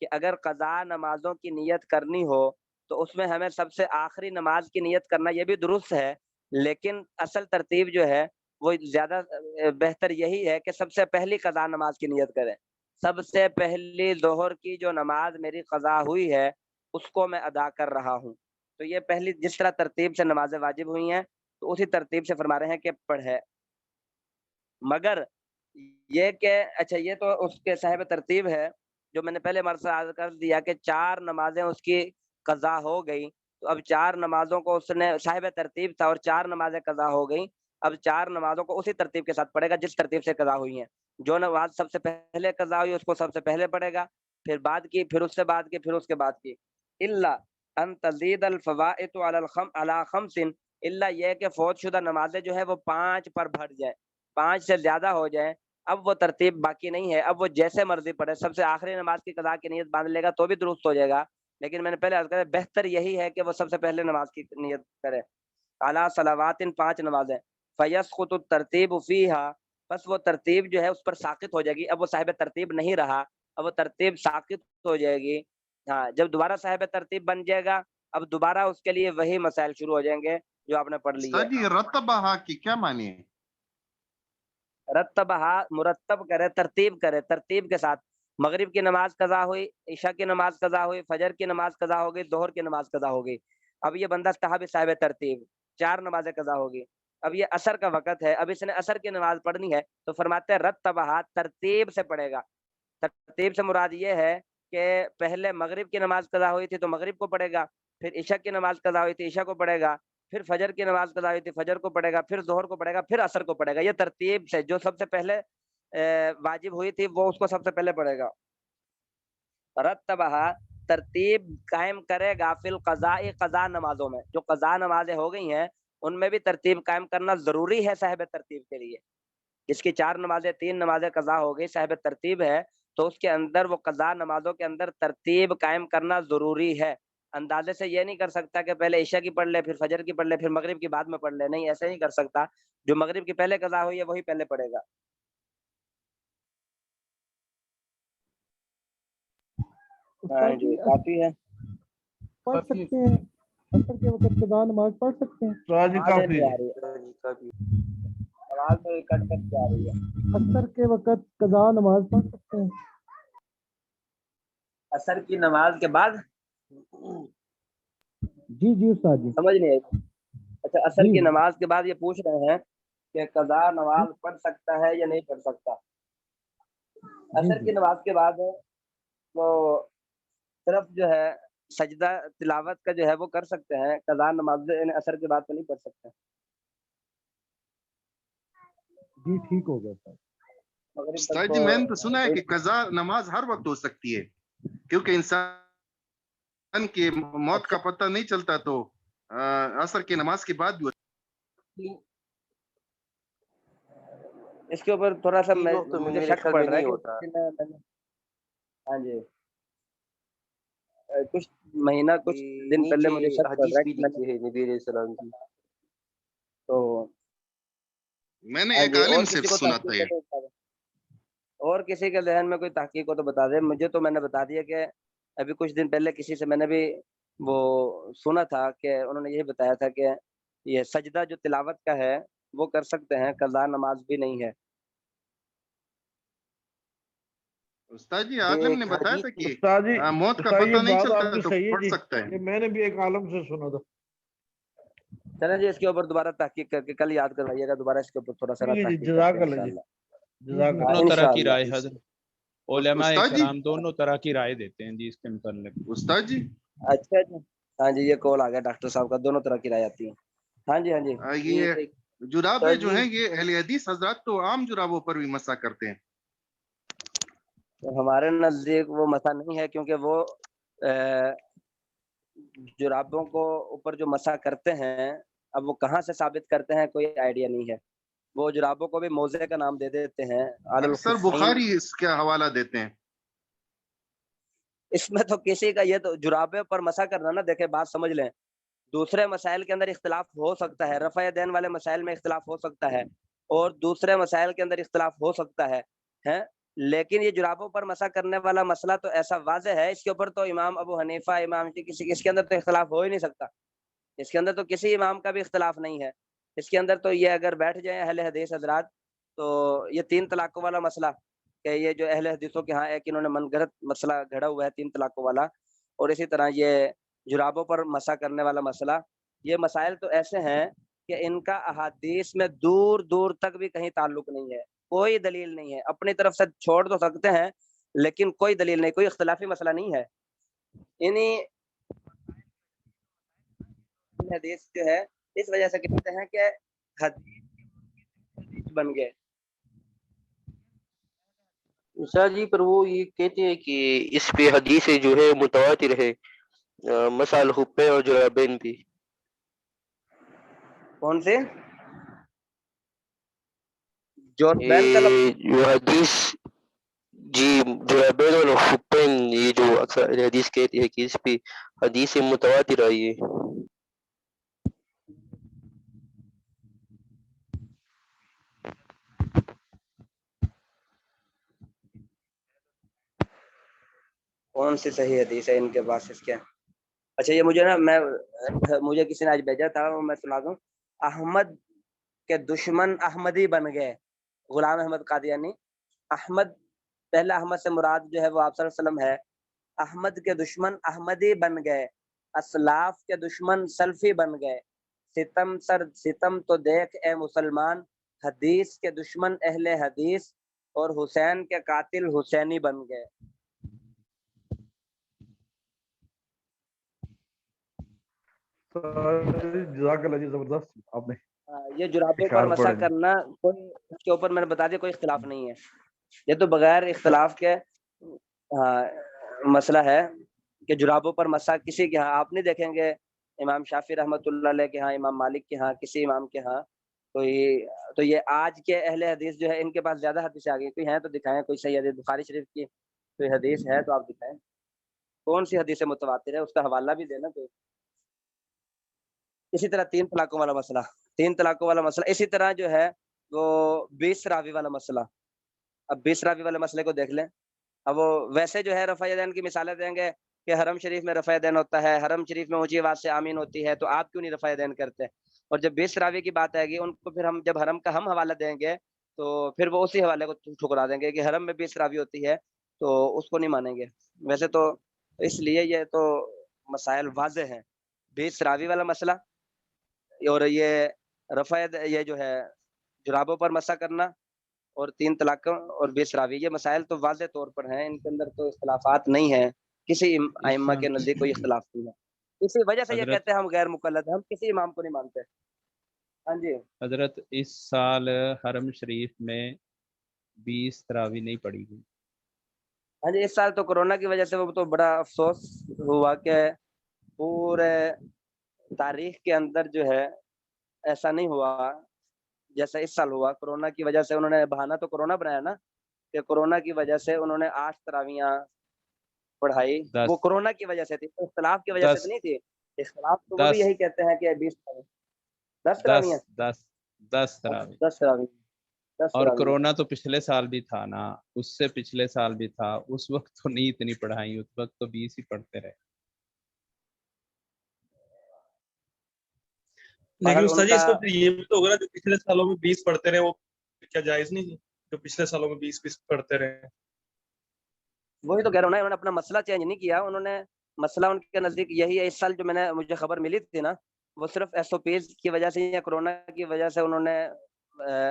کہ اگر قضا نمازوں کی نیت کرنی ہو تو اس میں ہمیں سب سے آخری نماز کی نیت کرنا یہ بھی درست ہے، لیکن اصل ترتیب جو ہے وہ زیادہ بہتر یہی ہے کہ سب سے پہلی قضا نماز کی نیت کریں. سب سے پہلی ظہر کی جو نماز میری قضا ہوئی ہے اس کو میں ادا کر رہا ہوں. تو یہ پہلی جس طرح ترتیب سے نمازیں واجب ہوئی ہیں تو اسی ترتیب سے فرما رہے ہیں کہ پڑھے. مگر یہ کہ اچھا یہ تو اس کے صاحب ترتیب ہے جو میں نے پہلے مرتبہ عرض کر دیا کہ 4 نمازیں اس کی قضا ہو گئی. تو اب 4 نمازوں کو اس نے صاحب ترتیب تھا اور 4 نمازیں قضا ہو گئیں. اب 4 نمازوں کو اسی ترتیب کے ساتھ پڑھے گا جس ترتیب سے قضا ہوئی ہیں. جو نماز سب سے پہلے قضا ہوئی اس کو سب سے پہلے پڑھے گا، پھر بعد کی، پھر اس سے بعد کی، پھر اس کے بعد کی. الا ان تزید الفوائد علی خمس، الا یہ کہ فوت شدہ نمازیں جو ہے وہ 5 پر بڑھ جائے، 5 سے زیادہ ہو جائیں. اب وہ ترتیب باقی نہیں ہے، اب وہ جیسے مرضی پڑھے. سب سے آخری نماز کی قضا کی نیت باندھ لے گا تو بھی درست ہو جائے گا، لیکن میں نے پہلے عرض کیا بہتر یہی ہے کہ وہ سب سے پہلے نماز کی نیت کرے. اعلیٰ صلوات 5 نمازیں فیسقط الترتیب فیہا، بس وہ ترتیب جو ہے اس پر ساقط ہو جائے گی. اب وہ صاحب ترتیب نہیں رہا، اب وہ ترتیب ساقط ہو جائے گی. ہاں جب دوبارہ صاحب ترتیب بن جائے گا اب دوبارہ اس کے لیے وہی مسائل شروع ہو جائیں گے جو آپ نے پڑھ لی ہے. استاد جی رتبہ کی کیا معنی ہے؟ رتبہ مرتب کرے، ترتیب کرے، ترتیب کے ساتھ. مغرب کی نماز قضا ہوئی، عشاء کی نماز قضا ہوئی، فجر کی نماز قضا ہو گئی، ظہر کی نماز قضا ہو گئی. اب یہ بندہ صاحب ترتیب 4 نمازیں قضا ہوگی. اب یہ عصر کا وقت ہے، اب اس نے عصر کی نماز پڑھنی ہے تو فرماتے ہیں رتبہ ترتیب سے پڑھے گا. ترتیب سے مراد یہ ہے کہ پہلے مغرب کی نماز قضا ہوئی تھی تو مغرب کو پڑھے گا، پھر عشاء کی نماز قضا ہوئی تھی عشاء کو پڑھے گا، پھر فجر کی نماز قضا ہوئی تھی فجر کو پڑھے گا، پھر ظہر کو پڑھے گا، پھر عصر کو پڑھے گا. یہ ترتیب سے جو سب سے پہلے واجب ہوئی تھی وہ اس کو سب سے پہلے پڑھے گا. رتبہ ترتیب قائم کرے گا فی القضاء، قضا نمازوں میں. جو قضا نمازیں ہو گئی ہیں ان میں بھی ترتیب قائم کرنا ضروری ہے صاحب ترتیب کے لیے. جس کی 4 نمازیں 3 نمازیں قضا ہو گئی صاحب ترتیب ہے تو اس کے اندر وہ قضا نمازوں کے اندر ترتیب قائم کرنا ضروری ہے. اندازے سے یہ نہیں کر سکتا کہ پہلے عشاء کی پڑھ لے پھر فجر کی پڑھ لے پھر مغرب کی بعد میں پڑھ لے، نہیں ایسے نہیں کر سکتا. جو مغرب کی پہلے قضا ہوئی ہے وہی پہلے پڑھے گا. ہاں جی کافی ہے. پڑھ سکتے ہیں عصر کے وقت قضا نماز پڑھ سکتے ہیں. آواز نہیں آ رہی ہے، آواز تو کٹ کٹ کے آ رہی ہے. عصر کے وقت قضا نماز پڑھ سکتے ہیں. عصر کی نماز کے بعد جی جی استاد جی سمجھ نہیں آئی. اچھا عصر کی نماز کے بعد یہ پوچھ رہے ہیں کہ قضا نماز پڑھ سکتا ہے یا نہیں پڑھ سکتا. عصر کی نماز کے بعد وہ صرف جو ہے سجدہ تلاوت کا جو ہے وہ کر سکتے ہیں، قضا نماز عصر کے بعد تو نہیں پڑھ سکتے. جی ٹھیک ہو گیا استاد جی میں نے تو سنا ہے کہ قضا نماز ہر وقت ہو سکتی ہے کیونکہ انسان کی موت کا پتہ نہیں چلتا تو عصر کی نماز کے بعد بھی. اس کے اوپر تھوڑا سا مجھے شک پڑ رہا ہے. ہاں جی کچھ مہینہ کچھ دن پہلے مجھے شک پڑ رہا ہے نبی علیہ السلام کی، تو میں نے ایک عالم سے سنا تھا. اور کسی کے ذہن میں کوئی تحقیق ہو تو بتا دے مجھے. تو میں نے بتا دیا کہ ابھی کچھ دن پہلے کسی سے میں نے بھی وہ سنا تھا کہ انہوں نے یہی بتایا تھا کہ یہ سجدہ جو تلاوت کا ہے وہ کر سکتے ہیں، قضا نماز بھی نہیں ہے. استاد جی عالم نے بتایا تھا کہ استاد جی موت کا استاد پتہ یہ نہیں بات چلتا آپ کی تو صحیح ہے پڑھ جی، سکتا ہے. یہ میں نے بھی ایک عالم سے سنا تھا. چلیں جی اس کے اوپر دوبارہ تحقیق کر کے کل یاد کروائیے گا دوبارہ اس کے اوپر تھوڑا سا تحقیق جزاک اللہ جی، جزاک اللہ. دونوں طرح کی رائے حضرت علماء استاد جی کرام دونوں طرح کی رائے دیتے ہیں جی اس کے متعلق. استاد جی اچھا جی ہاں جی یہ کال آ گیا ڈاکٹر صاحب کا، دونوں طرح کی رائے آتی ہے. ہاں جی ہاں جی یہ جرابیں جو ہیں یہ اہل حدیث حضرات تو عام جرابوں پر بھی مسح کرتے ہیں. ہمارے نزدیک وہ مسح نہیں ہے کیونکہ وہ جرابوں کو اوپر جو مسح کرتے ہیں اب وہ کہاں سے ثابت کرتے ہیں کوئی آئیڈیا نہیں ہے. وہ جرابوں کو بھی موزے کا نام دے دیتے ہیں. اکثر بخاری اس کا حوالہ دیتے ہیں. اس میں تو کسی کا یہ تو جرابے پر مسح کرنا نا، دیکھیں بات سمجھ لیں، دوسرے مسائل کے اندر اختلاف ہو سکتا ہے، رفع دین والے مسائل میں اختلاف ہو سکتا ہے اور دوسرے مسائل کے اندر اختلاف ہو سکتا ہے. لیکن یہ جرابوں پر مسح کرنے والا مسئلہ تو ایسا واضح ہے، اس کے اوپر تو امام ابو حنیفہ، امام کسی اس کے اندر تو اختلاف ہو ہی نہیں سکتا، اس کے اندر تو کسی امام کا بھی اختلاف نہیں ہے، اس کے اندر تو یہ اگر بیٹھ جائیں اہل حدیث حضرات تو یہ 3 طلاقوں والا مسئلہ کہ یہ جو اہل حدیثوں کے ہاں ایک انہوں نے من گھڑت مسئلہ گھڑا ہوا ہے 3 طلاقوں والا، اور اسی طرح یہ جرابوں پر مسح کرنے والا مسئلہ، یہ مسائل تو ایسے ہیں کہ ان کا احادیث میں دور دور تک بھی کہیں تعلق نہیں ہے، کوئی دلیل نہیں ہے، اپنی طرف سے چھوڑ تو سکتے ہیں لیکن کوئی دلیل نہیں، کوئی اختلافی مسئلہ نہیں ہے، انہی حدیث جو ہے اس وجہ سے کہتے ہیں کہ حدیث بن گئے۔ شاہ جی پر وہ یہ کہتے ہیں کہ اس پہ حدیث جو ہے متواتر ہے، مسح الخفین اور جرابین بھی۔ کون سے جوربین کا لفظ؟ جو حدیث جی جرابین اور خفین، یہ جو اکثر حدیث کہتی ہے کہ اس پہ حدیث متواتر آئی ہے۔ کون سی صحیح حدیث ہے ان کے پاس اس کے؟ اچھا یہ مجھے نا مجھے کسی نے آج بھیجا تھا، میں سنا دوں، احمد کے دشمن احمدی بن گئے، غلام احمد قادیانی، احمد پہلا احمد سے مراد جو ہے وہ آپ صلی اللہ علیہ وسلم ہے، احمد کے دشمن احمدی بن گئے، اسلاف کے دشمن سلفی بن گئے، ستم سر ستم تو دیکھ اے مسلمان، حدیث کے دشمن اہل حدیث اور حسین کے قاتل حسینی بن گئے۔ جزاک اللہ جی، زبردست آپ نے یہ جرابوں پر اشعار مسح پڑھے۔ کرنا کوئی اس کے اوپر میں نے بتا دیا کوئی اختلاف نہیں ہے، یہ تو بغیر اختلاف کے مسئلہ ہے کہ جرابوں پر مسح کسی کے ہاں آپ نہیں دیکھیں گے، امام شافعی رحمۃ اللہ علیہ کے ہاں، امام مالک کے ہاں، کسی امام کے ہاں کوئی، تو یہ آج کے اہل حدیث جو ہے ان کے پاس زیادہ حدیثیں آ گئی، کوئی ہیں تو دکھائیں، کوئی صحیح حدیث بخاری شریف کی کوئی حدیث ہے تو آپ دکھائیں، کون سی حدیث متواتر ہے اس کا حوالہ بھی دینا کوئی۔ اسی طرح 3 طلاقوں والا مسئلہ، 3 طلاقوں والا مسئلہ، اسی طرح جو ہے وہ 20 راوی والا مسئلہ، اب 20 راوی والے مسئلے کو دیکھ لیں، اب وہ ویسے جو ہے رفع یدین کی مثالیں دیں گے کہ حرم شریف میں رفع یدین ہوتا ہے، حرم شریف میں اونچی آواز سے آمین ہوتی ہے، تو آپ کیوں نہیں رفع یدین کرتے؟ اور جب 20 راوی کی بات آئے گی ان کو پھر ہم جب حرم کا ہم حوالہ دیں گے تو پھر وہ اسی حوالے کو ٹھکرا دیں گے کہ حرم میں 20 راوی ہوتی ہے تو اس کو نہیں مانیں گے۔ ویسے تو اس لیے یہ تو مسائل واضح ہیں، 20 راوی والا مسئلہ اور یہ رفع یہ جو ہے جرابوں پر مسح کرنا اور 3 طلاق اور 20 راوی، یہ مسائل تو واضح طور پر ہیں، ان کے اندر تو اختلافات نہیں ہیں، کسی ائمہ کے نزدیک کوئی اختلاف نہیں ہے، اسی وجہ سے یہ حضرت کہتے ہیں ہم غیر مقلد ہیں، ہم کسی امام کو نہیں مانتے۔ ہاں جی حضرت اس سال حرم شریف میں 20 تراوی نہیں پڑھی گئی۔ ہاں جی، اس سال تو کورونا کی وجہ سے وہ تو بڑا افسوس ہوا کہ پورے تاریخ کے اندر جو ہے ایسا نہیں ہوا جیسا اس سال ہوا، کورونا کی وجہ سے انہوں نے بہانہ تو کورونا بنایا نا کہ کورونا کی وجہ سے انہوں نے 8 تراویاں پڑھائی، وہ کورونا کی وجہ سے تھی، اختلاف کی وجہ سے تو نہیں تھی، اختلاف تو وہ بھی یہی کہتے ہیں کہ 20 تراویاں 10 تراویاں 10 تراوی 10 تراویاں 10 اور تراویاں کورونا تو پچھلے سال بھی تھا نا، اس سے پچھلے سال بھی تھا، اس وقت تو نہیں اتنی پڑھائی، اس وقت تو 20 ہی پڑھتے رہے۔ لیکن استاد جی اس کو پھر یہ بھی تو ہوگا نا جو پچھلے سالوں میں 20 پڑھتے رہے وہ کیا جائز نہیں تھی جو پچھلے سالوں میں 20 پڑھتے رہے؟ وہی تو کہہ رہا ہوں نا، انہوں نے اپنا مسئلہ چینج نہیں کیا، انہوں نے مسئلہ ان کے نزدیک یہی ہے۔ اس سال جو مجھے خبر ملی تھی نا وہ صرف ایس او پیز کی وجہ سے یا کورونا کی وجہ سے انہوں نے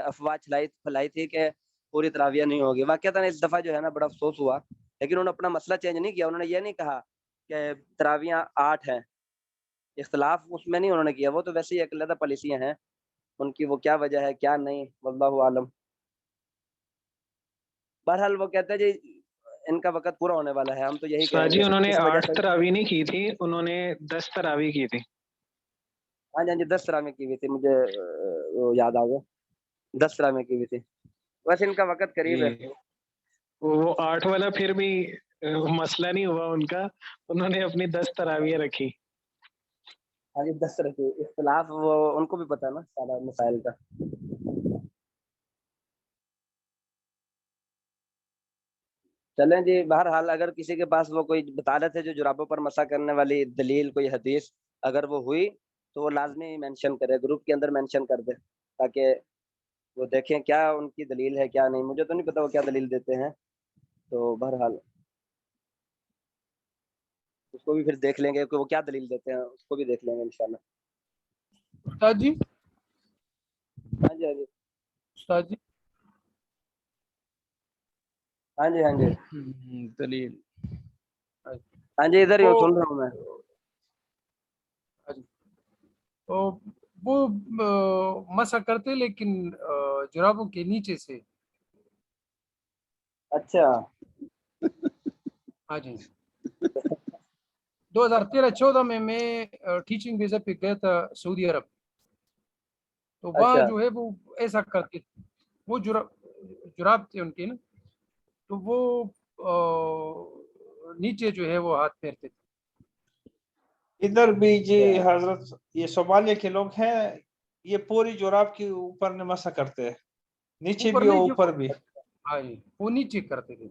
افواہ پھیلائی تھی کہ پوری تراویح نہیں ہوگی، واقعتاً اس دفعہ جو ہے نا بڑا افسوس ہوا، لیکن انہوں نے اپنا مسئلہ چینج نہیں کیا، انہوں نے یہ نہیں کہا کہ تراویح 8 ہیں، اختلاف اس میں نہیں انہوں نے کیا، وہ تو ویسے ہی ایک علیحدہ پالیسیاں ہیں ان کی، وہ کیا وجہ ہے کیا نہیں واللہ عالم۔ بہرحال وہ کہتے ہیں جی ان کا وقت پورا ہونے والا ہے، ہم تو یہی کہیں جی گے انہوں نے اس وجہ 8 سے۔ تراوی نہیں کی تھی، انہوں نے 10 تراوی کی تھی۔ ہاں جی 10 تراویح کی ہوئی تھی، مجھے یاد آ گیا 10 تراویح کی ہوئی تھی، ویسے ان کا وقت قریب ہے۔ وہ 8 والا پھر بھی مسئلہ نہیں ہوا ان کا، انہوں نے اپنی 10 تراویح رکھی۔ ہاں جی 10 رکھی، اختلاف وہ ان کو بھی پتا ہے نا سارا مسائل کا۔ چلیں جی، بہرحال اگر کسی کے پاس وہ کوئی بتا رہے تھے جو جرابوں پر مسح کرنے والی دلیل کوئی حدیث اگر وہ ہوئی تو وہ لازمی مینشن کرے، گروپ کے اندر مینشن کر دے تاکہ وہ دیکھیں کیا ان کی دلیل ہے کیا نہیں. مجھے تو نہیں پتا وہ کیا دلیل دیتے ہیں، تو بہرحال اس کو بھی پھر دیکھ لیں گے کہ وہ کیا دلیل دیتے ہیں، اس کو بھی دیکھ لیں گے انشاءاللہ. استاد جی، ہاں جی ہاں جی استاد جی، ہاں جی ہاں جی دلیل ہاں جی ادھر ہی ہوں، سن رہا ہوں میں. تو وہ مسح کرتے لیکن جرابوں کے نیچے سے. اچھا ہاں جی. 2013-14 میں ٹیچنگ ویزا پہ گیا تھا سعودی عرب، تو وہاں اچھا جو ہے وہ ایسا کرتے تھے. وہ جراب تھے ان کے نا، تو وہ نیچے جو ہے وہ ہاتھ پھیرتے تھے. ادھر بھی جی حضرت یہ صومالیہ کے لوگ ہیں، یہ پوری جراب کے اوپر نے مسح کرتے ہیں، نیچے بھی اور اوپر بھی. ہاں جی، وہ نیچے کرتے تھے.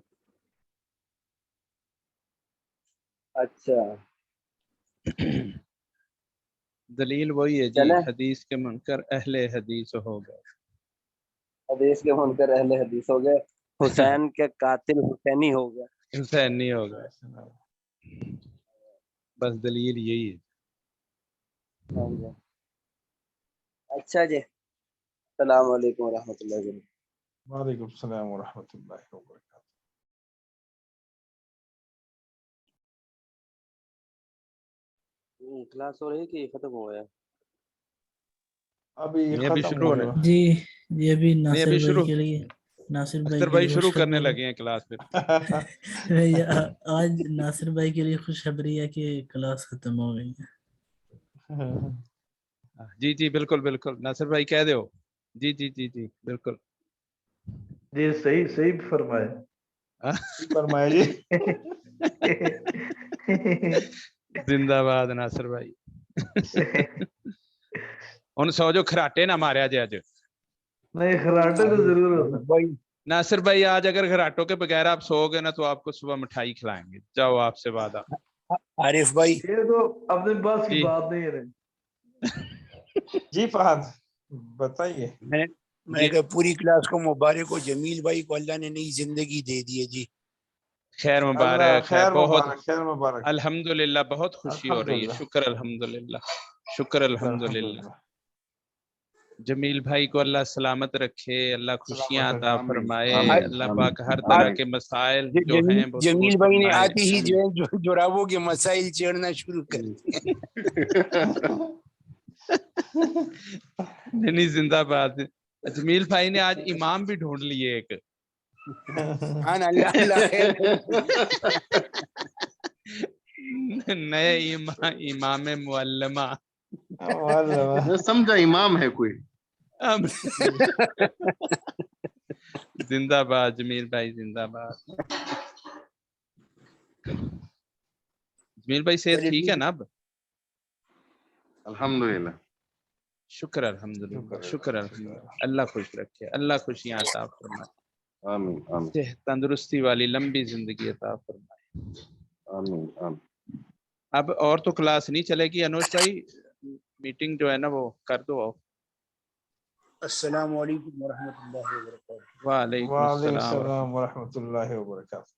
اچھا دلیل وہی ہے جی، چلیں حدیث کے منکر اہل حدیث ہو گئے. حدیث کے منکر اہل حدیث ہو گئے، حسین کے قاتل حسینی ہو گئے. حسین نہیں ہو گئے، بس دلیل یہی ہے. ہاں جی. اچھا جی، السلام علیکم ورحمۃ اللہ وبرکاتہ. وعلیکم السلام ورحمۃ اللہ وبرکاتہ. کلاس ہو رہی کہ ختم ہو گیا؟ ابھی یہ ابھی ختم شروع ہونے، ہوگا. جی یہ ابھی نہیں ناصر ابھی بھائی شروع، کے لیے، ناصر بھائی اختر کے بھائی لیے شروع کرنے خوشخبری لگے ہیں کلاس پھر. ہے. آج ناصر بھائی کے لیے خوشخبری ہے کہ کلاس ختم ہو گئی ہے. جی جی بالکل بالکل، ناصر بھائی کہہ دو. جی جی جی جی بالکل. جی صحیح صحیح فرمائے. فرمایا جی. زندہ باد ناصر بھائی. ہن سو جو کھراٹے نہ ماریا جی اج. نہیں خراٹے تو ضرور ہوتا. ناصر بھائی آج اگر گھراٹوں کے بغیر آپ سو گے نا تو آپ کو صبح مٹھائی کھلائیں گے، جاؤ آپ سے وعدہ. عارف بھائی یہ تو اپنے پاس کی جی بات نہیں ہے. جی فہد بتائیے. میں کہ پوری کلاس کو مبارک ہو، جمیل بھائی کو اللہ نے نئی زندگی دے دی ہے جی. خیر اللہ مبارک ہے، خیر بہت مبارک، خیر مبارک. الحمدللہ بہت خوشی ہو رہی ہے. الحمدللہ شکر الحمدللہ، شکر الحمدللہ. الحمدللہ. جمیل بھائی کو اللہ سلامت رکھے، اللہ خوشیاں سلامت عطا آمین فرمائے. آمین اللہ آمین پاک ہر طرح آمین. کے مسائل جو ہیں وہ دور جمیل بھائی نے فرمائے. آتے ہی جو ہے جرابوں کے مسائل چھیڑنا شروع کر دیا. نہیں زندہ باد. جمیل بھائی نے آج امام بھی ڈھونڈ لیے ایک. سبحان اللہ، اللہ خیر نئے امام معلمہ. میں سمجھا امام ہے کوئی. زندہ باد جمیل بھائی، زندہ باد. جمیل بھائی صحت ٹھیک ہے نا اب؟ الحمدللہ. شکر الحمدللہ، شکر الحمدللہ. اللہ خوش رکھے، اللہ خوشیاں عطا فرمائے. آمین آمین صحت تندرستی والی لمبی زندگی عطا فرمائے. آمین آمین. اب اور تو کلاس نہیں چلے گی. انوش بھائی میٹنگ جو ہے نا وہ کر دو. السلام علیکم ورحمۃ اللہ وبرکاتہ. وعلیکم وعلیکم السلام ورحمۃ السلام ورحمۃ اللہ وبرکاتہ.